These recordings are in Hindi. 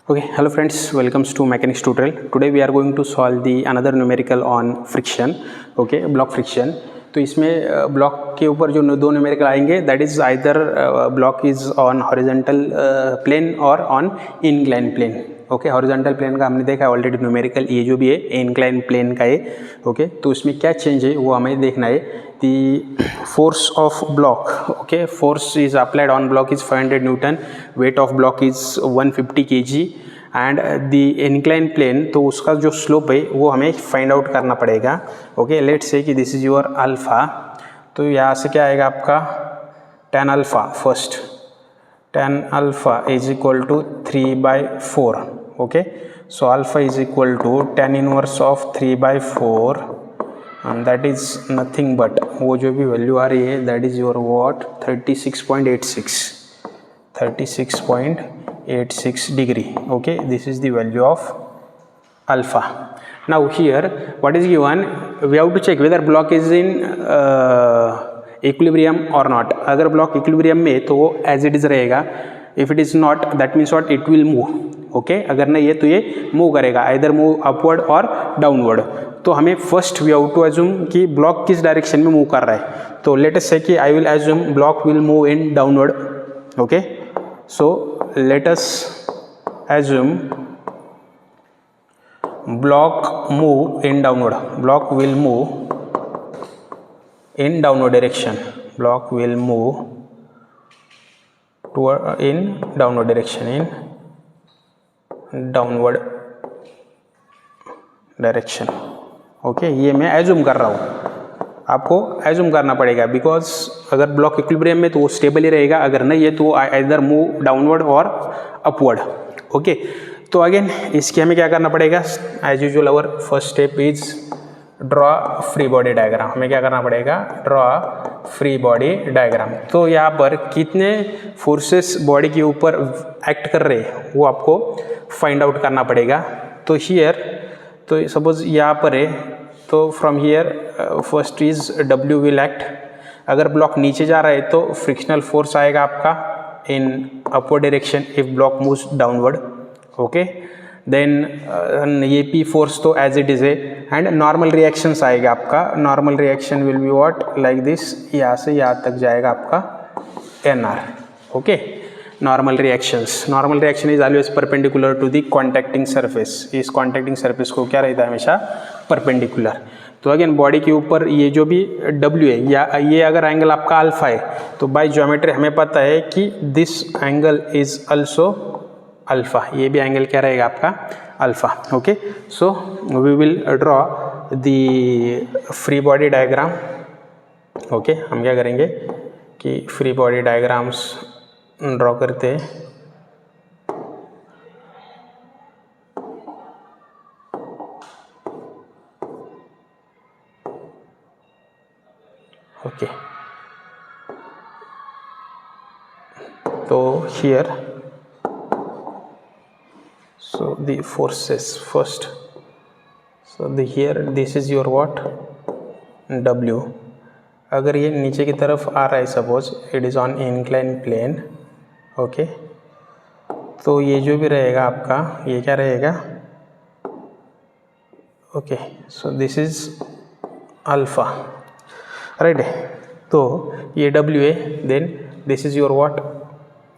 Okay, hello friends, welcomes to mechanics tutorial. Today we are going to solve the another numerical on friction. Okay, block friction. तो इसमें ब्लॉक के ऊपर जो दो न्यूमेरिकल आएंगे that is either block is on horizontal plane और on incline plane. Okay, horizontal plane का हमने देखा है ऑलरेडी न्यूमेरिकल, ये जो भी है इंक्लाइन प्लेन का है. ओके, तो इसमें क्या चेंज है वो हमें देखना है. The force of block, okay, force is applied on block is 500 Newton, weight of block is 150 kg and the inclined plane, तो उसका जो स्लोप है वो हमें फाइंड आउट करना पड़ेगा. ओके, लेट्स से कि दिस इज योर अल्फा. तो यहाँ से क्या आएगा आपका tan alpha. First tan alpha is equal to 3/4. Okay, so alpha is equal to tan inverse of 3/4 and that is nothing but वो जो भी वैल्यू आ रही है that is your what 36.86 degree. Okay, this is the value of alpha. Now here what is given, we have to check whether block is in equilibrium or not. अगर block equilibrium में तो वो as it is रहेगा. If it is not, that means what, it will move. Okay, अगर नहीं है तो ये मूव करेगा, आइदर मूव अपवर्ड और डाउनवर्ड. तो हमें first we have to assume कि ब्लॉक किस डायरेक्शन में मूव कर रहा है. तो लेट अस से कि I will assume block will move in downward. Okay, so let us assume block move in downward. Block will move in downward direction. Block will move toward in downward direction, in downward direction. Okay, ये मैं एज्यूम कर रहा हूँ, आपको एज्यूम करना पड़ेगा बिकॉज अगर ब्लॉक इक्विलिब्रियम में तो वो स्टेबल ही रहेगा, अगर नहीं है तो आइदर मूव डाउनवर्ड और अपवर्ड. ओके, तो अगेन इसके हमें क्या करना पड़ेगा, as usual our first step is draw free body diagram. हमें क्या करना पड़ेगा, ड्रॉ फ्री बॉडी डायग्राम. तो यहाँ पर कितने फोर्सेस बॉडी के ऊपर एक्ट कर रहे हैं वो आपको फाइंड आउट करना पड़ेगा. तो हियर, तो सपोज यहाँ पर है तो from here first is W will act. अगर ब्लॉक नीचे जा रहा है तो फ्रिक्शनल फोर्स आएगा आपका in upward direction if block moves downward. Okay, then ये P फोर्स तो एज इट इज है एंड नॉर्मल रिएक्शंस आएगा आपका. Normal reaction will be what, like this, यहाँ से यहाँ तक जाएगा आपका NR. Okay, normal reactions. Normal reaction is always perpendicular to the contacting surface. इस कॉन्टैक्टिंग सरफेस को क्या रहता है, हमेशा परपेंडिकुलर. तो अगेन बॉडी के ऊपर ये जो भी W है या ये अगर एंगल आपका अल्फा है तो बाय ज्योमेट्री हमें पता है कि this angle is also alpha. ये भी एंगल क्या रहेगा आपका, alpha. Okay, so we will draw the free body diagram. Okay, हम क्या करेंगे कि फ्री बॉडी डायग्राम्स ड्रॉ करते हैं. ओके, तो here so the forces first, so the here this is your what, W. अगर ये नीचे की तरफ आ रहा है, suppose it is on incline plane. Okay, तो ये जो भी रहेगा आपका ये क्या रहेगा. Okay, so this is alpha, right. तो ये W है, then this is your what,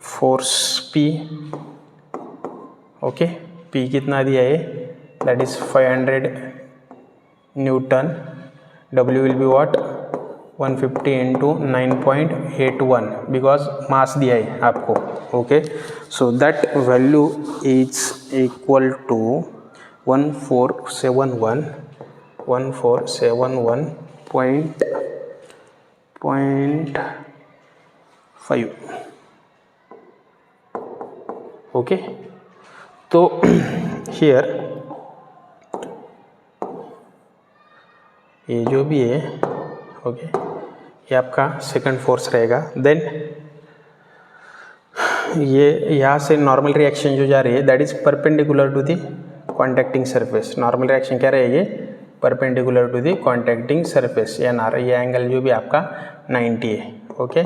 force P. Okay, P कितना दिया है, that is 500 newton. W will be what 150 into 9.81 because mass दिया है आपको. Okay, so that value is equal to 1471.5. Okay, तो हियर ये जो भी है, ओके, ये आपका सेकंड फोर्स रहेगा. देन ये यहाँ से नॉर्मल रिएक्शन जो जा रही है that is perpendicular to the contacting surface. Normal reaction क्या रहेगी, perpendicular to the contacting surface NR. ये एंगल जो भी आपका 90 है. ओके,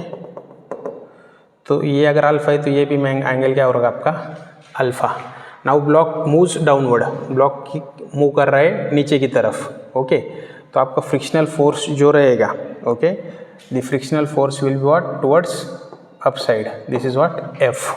तो ये अगर अल्फा है तो ये भी एंगल क्या होगा आपका alpha. Now block moves downward, block move कर रहा है नीचे की तरफ, ओके। तो आपका फ्रिक्शनल फोर्स जो रहेगा, okay, the frictional force will be what, towards upside, this is what F.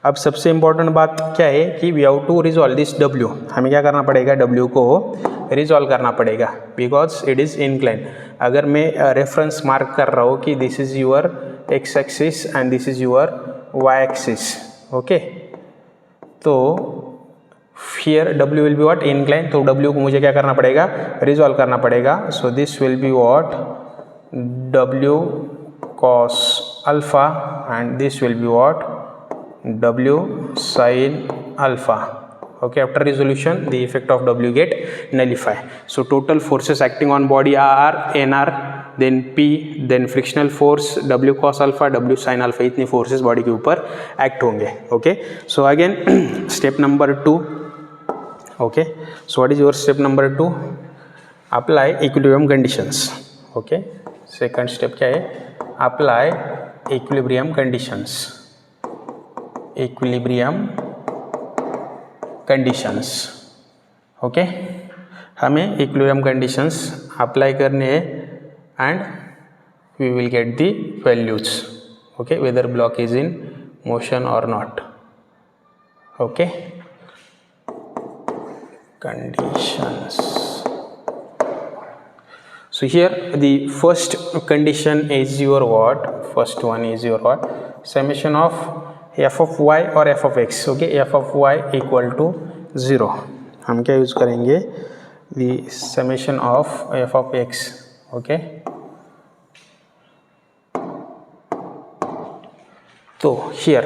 अब सबसे इंपॉर्टेंट बात क्या है कि we have to resolve this W, हमें क्या करना पड़ेगा, डब्ल्यू को रिजॉल्व करना पड़ेगा बिकॉज इट इज़ इनक्लाइन। अगर मैं रेफरेंस मार्क कर रहा हूँ कि this is your X axis and this is your Y axis, okay, तो here W will be what, incline, तो डब्ल्यू को मुझे क्या करना पड़ेगा, रिजॉल्व करना पड़ेगा। So this will be what, W cos alpha and this will be what, W sin alpha, okay. After resolution the effect of W get nullify. So total forces acting on body are NR, then P, then frictional force W cos alpha, W sin alpha, इतनी forces body के ऊपर act होंगे, okay. So again step number 2, okay. So what is your step number 2? Apply equilibrium conditions, okay. Second step क्या है, apply equilibrium conditions, equilibrium conditions, okay. हमें इक्विलिब्रियम कंडीशंस अप्लाई करने हैं and we will get the values, okay, whether block is in motion और not, okay. Conditions, so here the first condition is your what, first one is your what, summation of f of y और f of x, okay, f of y equal to 0। हम क्या यूज़ करेंगे, the summation of f of x, okay. तो here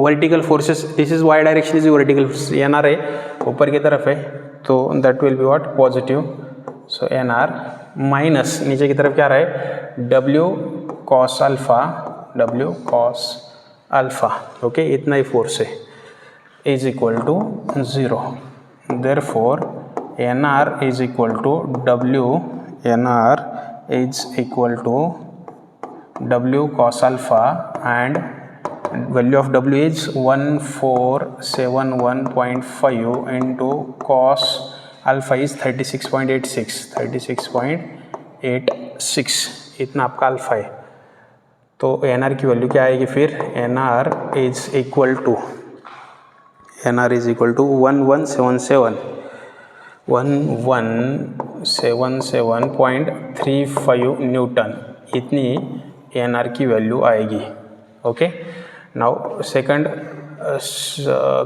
vertical forces, this is y direction is vertical forces, nr है ऊपर की तरफ है, तो that will be what, positive, so nr minus नीचे की तरफ क्या रहा है, w cos alpha, w cos alpha, okay, इतना ही फोर्स है, is equal to 0। Therefore N R is equal to W, N R is equal to W cos alpha and value of W is 1471.5 into cos alpha is 36.86, इतना आपका अल्फा है। तो एन आर की वैल्यू क्या आएगी फिर, N R is equal to 1177.35 newton, इतनी एन आर की वैल्यू आएगी, okay. Now second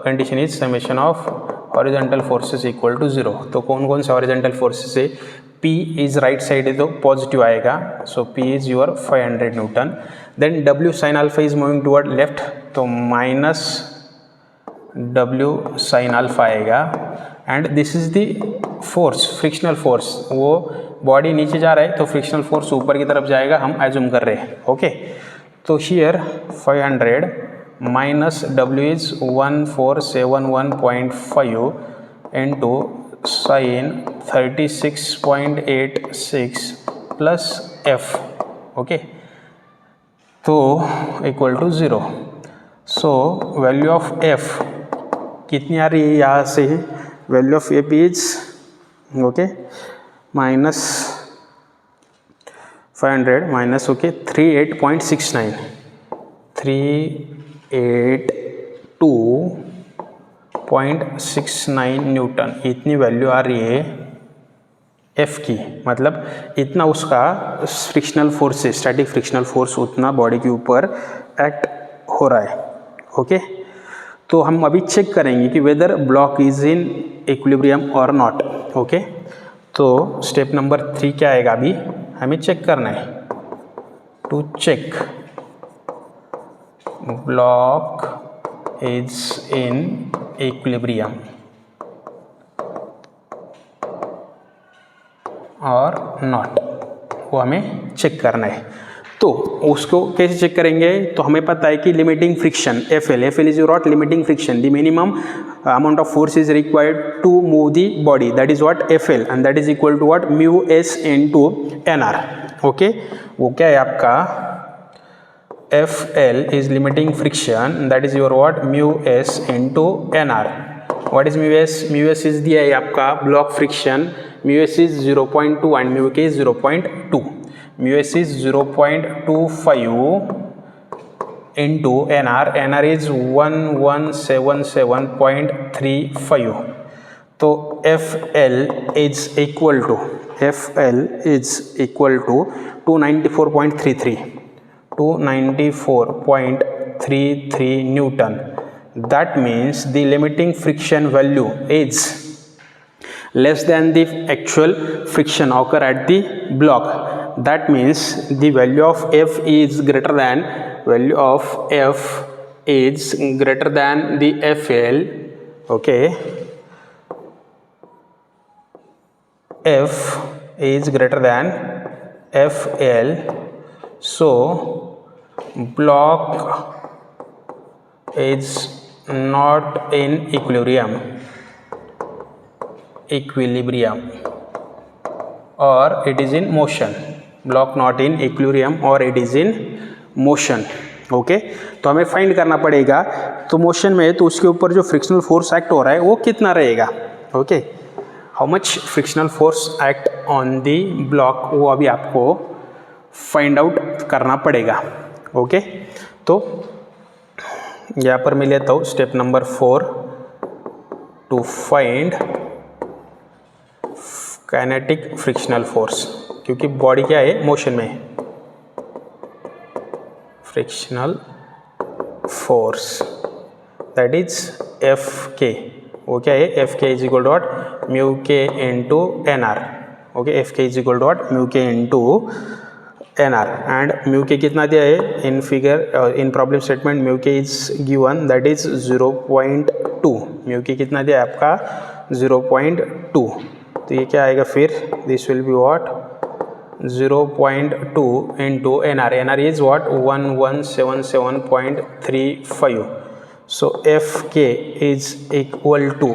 condition is summation of horizontal forces equal to 0। तो कौन कौन से हॉरिजॉन्टल फोर्सेस है, P इज राइट साइड है तो पॉजिटिव आएगा, so P is your 500 newton. Then W sine alpha is moving toward left, तो माइनस W साइन अल्फा आएगा and this is the force, frictional force, वो बॉडी नीचे जा रहा है तो फ्रिक्शनल फोर्स ऊपर की तरफ जाएगा, हम एज्यूम कर रहे हैं, ओके। तो here 500 minus W is 1471.5 into sine 36.86 plus F, okay, तो equal to 0। So value of F कितनी आ रही है यहाँ से, value of F is, okay, minus 500 minus, okay, 38.69, 382.69 newton, इतनी वैल्यू आ रही है F की, मतलब इतना उसका फ्रिक्शनल फोर्स है, स्टैटिक फ्रिक्शनल फोर्स उतना बॉडी के ऊपर एक्ट हो रहा है, ओके। तो हम अभी चेक करेंगे कि whether block is in equilibrium or not, okay. तो स्टेप नंबर 3 क्या आएगा, अभी हमें चेक करना है, to check block is in equilibrium or not, वो हमें चेक करना है। तो उसको कैसे चेक करेंगे, तो हमें पता है कि limiting friction F L is your limiting friction, the minimum amount of force is required to move the body, that is what FL, and that is equal to what, mu s into nr, okay। वो क्या है आपका, FL is limiting friction, that is your what, mu s into nr, what is mu S? Mu S is दिया है आपका block friction, mu S is 0.2 and mu K is 0.2. Mu S is 0.25 into NR. NR is 1177.35. तो FL is equal to 294.33 Newton. That means the limiting friction value is less than the actual friction occur at the block. That means the value of F is greater than the FL. Okay, F is greater than FL, so block is not in equilibrium or it is in motion. Block not in equilibrium or it is in motion. Okay, तो हमें फाइंड करना पड़ेगा. तो मोशन में तो उसके ऊपर जो फ्रिक्शनल फोर्स एक्ट हो रहा है वो कितना रहेगा. Okay, how much frictional force act on the block, वो अभी आपको फाइंड आउट करना पड़ेगा. ओके, तो यहाँ पर मैं लेता हूँ step number 4 to find kinetic frictional force, क्योंकि बॉडी क्या है, मोशन में. Frictional force that is F K. वो क्या है, F K is equal dot mu K into N R. Okay, F K is equal dot mu K into N R. And mu K कितना दिया है in figure, in problem statement mu K is given that is 0.2. Mu K कितना दिया है आपका 0.2. तो ये क्या आएगा फिर, this will be what 0.2 into NR. NR is what 1177.35. So FK is equal to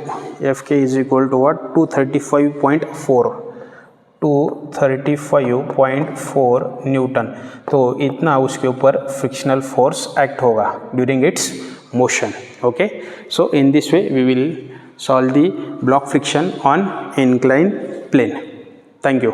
what 235.4 newton. तो इतना उसके ऊपर फ्रिक्शनल फोर्स एक्ट होगा during its motion. Okay, so in this way we will solve the block friction on inclined plane. Thank you.